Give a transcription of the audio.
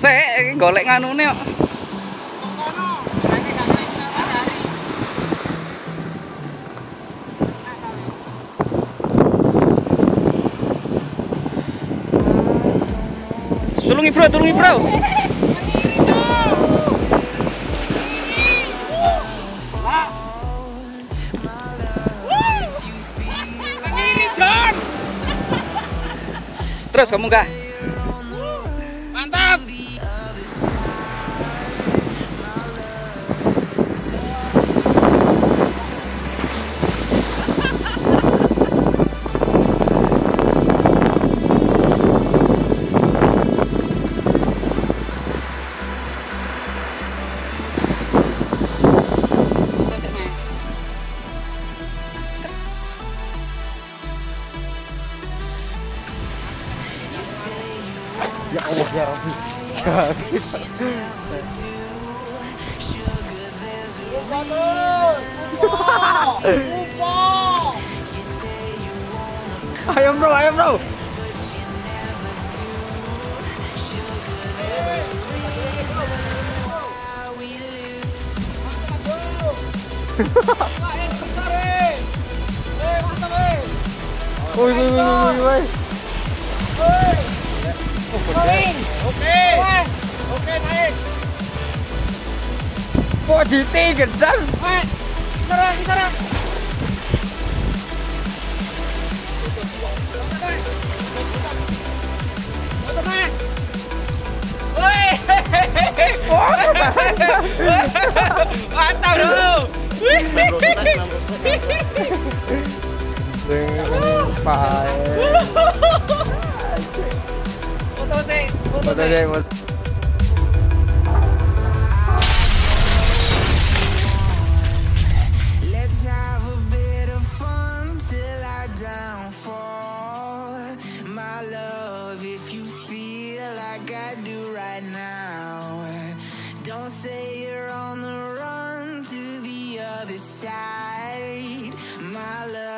Sek golek nganune kok. Tulungi bro, tulungi bro. Terus kamu enggak? Mantap. Ya Allah ya Rabbi. Ayo bro, ayo bro. Woi. Oke, naik. Posisi gedang. Serang. Mantap dulu. Foto deh. Let's have a bit of fun till I downfall. My love, if you feel like I do right now, don't say you're on the run to the other side. My love.